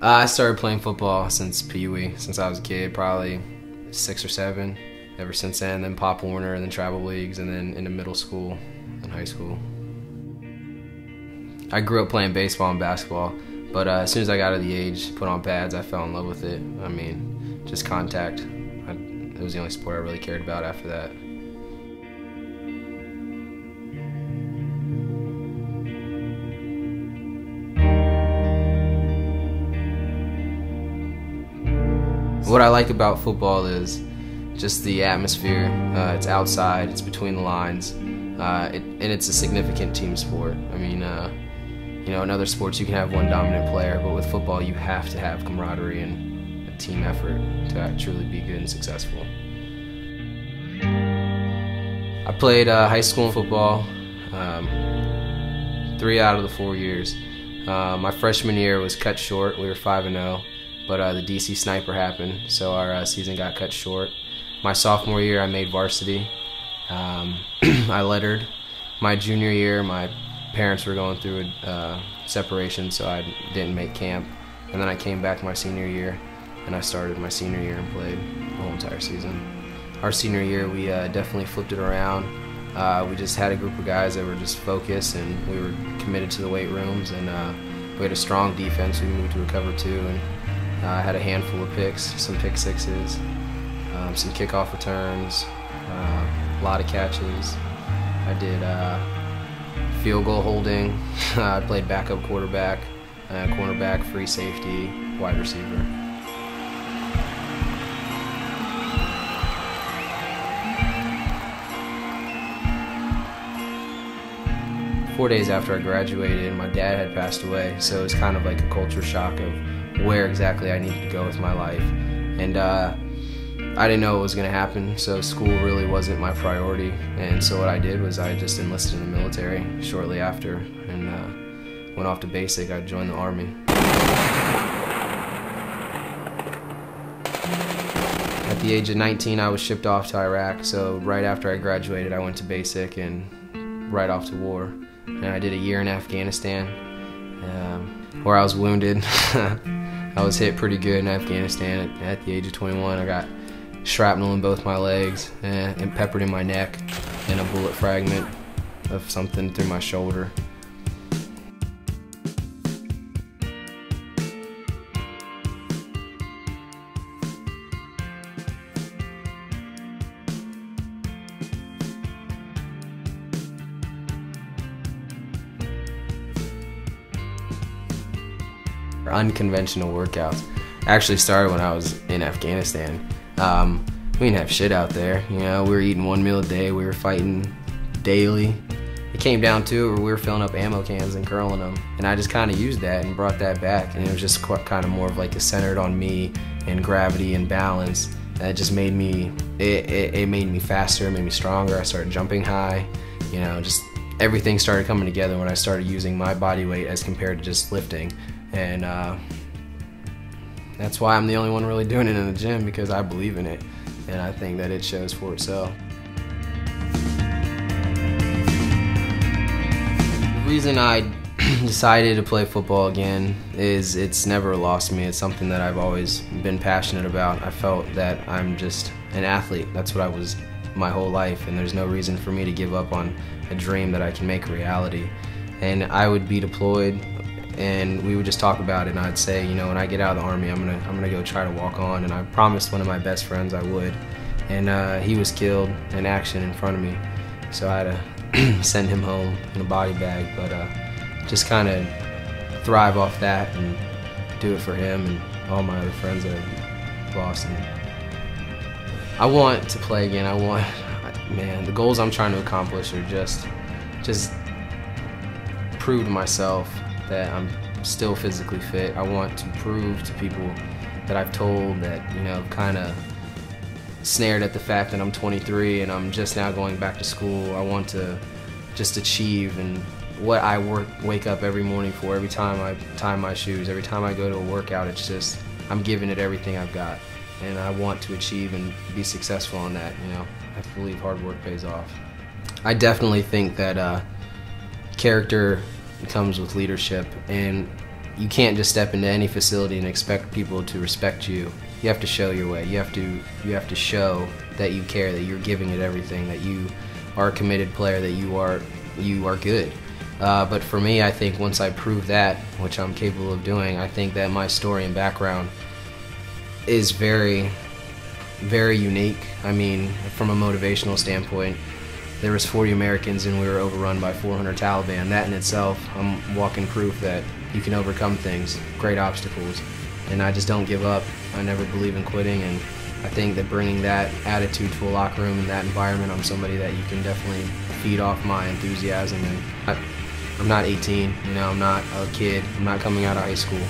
I started playing football since Pee Wee, since I was a kid, probably 6 or 7. Ever since then Pop Warner, and then travel leagues, and then into middle school and high school. I grew up playing baseball and basketball, but as soon as I got to the age, put on pads, I fell in love with it. I mean, just contact. It was the only sport I really cared about after that. What I like about football is just the atmosphere. It's outside, it's between the lines, and it's a significant team sport. I mean, you know, in other sports you can have one dominant player, but with football you have to have camaraderie and a team effort to truly be good and successful. I played high school football 3 out of the 4 years. My freshman year was cut short. We were 5-0. But the DC sniper happened, so our season got cut short. My sophomore year, I made varsity. I lettered. My junior year, my parents were going through a separation, so I didn't make camp. And then I came back my senior year, and I started my senior year and played the whole entire season. Our senior year, we definitely flipped it around. We just had a group of guys that were just focused, and we were committed to the weight rooms, and we had a strong defense. We moved to a cover 2, and I had a handful of picks, some pick sixes, some kickoff returns, a lot of catches. I did field goal holding. I played backup quarterback, cornerback, free safety, wide receiver. Four days after I graduated, my dad had passed away, so it was kind of like a culture shock of where exactly I needed to go with my life. And I didn't know what was going to happen, so school really wasn't my priority. And so what I did was I just enlisted in the military shortly after, and went off to basic. I joined the Army. At the age of 19, I was shipped off to Iraq, so right after I graduated, I went to basic and right off to war. And I did a year in Afghanistan, where I was wounded. I was hit pretty good in Afghanistan at the age of 21. I got shrapnel in both my legs and peppered in my neck, and a bullet fragment of something through my shoulder. Unconventional workouts actually started when I was in Afghanistan. We didn't have shit out there, you know. We were eating 1 meal a day. We were fighting daily. It came down to it where we were filling up ammo cans and curling them, and I just kind of used that and brought that back, and it was just kind of more of like a centered on me and gravity and balance. That just made me, it made me faster, it made me stronger. I started jumping high, you know, just everything started coming together when I started using my body weight as compared to just lifting. And that's why I'm the only one really doing it in the gym, because I believe in it, and I think that it shows for itself. The reason I decided to play football again is it's never lost me. It's something that I've always been passionate about. I felt that I'm just an athlete. That's what I was my whole life, and there's no reason for me to give up on a dream that I can make a reality. And I would be deployed, and we would just talk about it, and I'd say, you know, when I get out of the Army, I'm gonna go try to walk on. And I promised one of my best friends I would, and he was killed in action in front of me, so I had to send him home in a body bag. But just kind of thrive off that and do it for him and all my other friends that I've lost. And I want to play again. Man, the goals I'm trying to accomplish are just prove to myself that I'm still physically fit. I want to prove to people that I've told that, you know, kind of snared at the fact that I'm 23 and I'm just now going back to school. I want to just achieve, and what I wake up every morning for, every time I tie my shoes, every time I go to a workout, it's just, I'm giving it everything I've got. And I want to achieve and be successful on that, you know. I believe hard work pays off. I definitely think that character comes with leadership, and you can't just step into any facility and expect people to respect you. You have to show your way. You have to show that you care, that you're giving it everything, that you are a committed player, that you are good. But for me, I think once I prove that, which I'm capable of doing, I think that my story and background is very, very unique. I mean, from a motivational standpoint, there was 40 Americans and we were overrun by 400 Taliban. That in itself, I'm walking proof that you can overcome things, great obstacles, and I just don't give up. I never believe in quitting, and I think that bringing that attitude to a locker room and that environment, I'm somebody that you can definitely feed off my enthusiasm. And I'm not 18, you know, I'm not a kid, I'm not coming out of high school.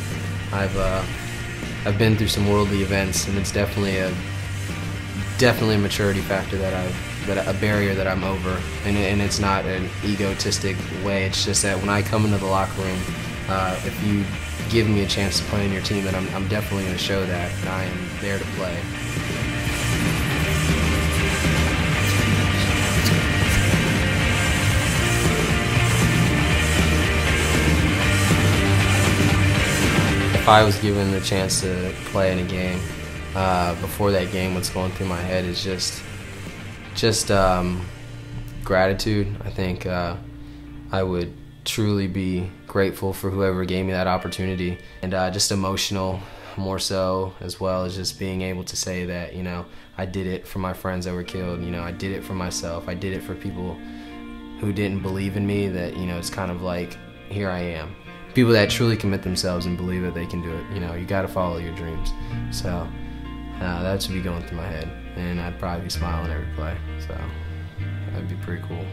I've been through some worldly events, and it's definitely a maturity factor a barrier that I'm over, and it's not an egotistic way. It's just that when I come into the locker room, if you give me a chance to play in your team, then I'm definitely going to show that I am there to play. If I was given the chance to play in a game, before that game, what's going through my head is just gratitude. I think I would truly be grateful for whoever gave me that opportunity, and just emotional more so, as well as just being able to say that, you know, I did it for my friends that were killed, you know, I did it for myself, I did it for people who didn't believe in me, that, you know, it's kind of like, here I am. People that truly commit themselves and believe that they can do it, you know, you got to follow your dreams. So that should be going through my head, and I'd probably be smiling every play, so that'd be pretty cool.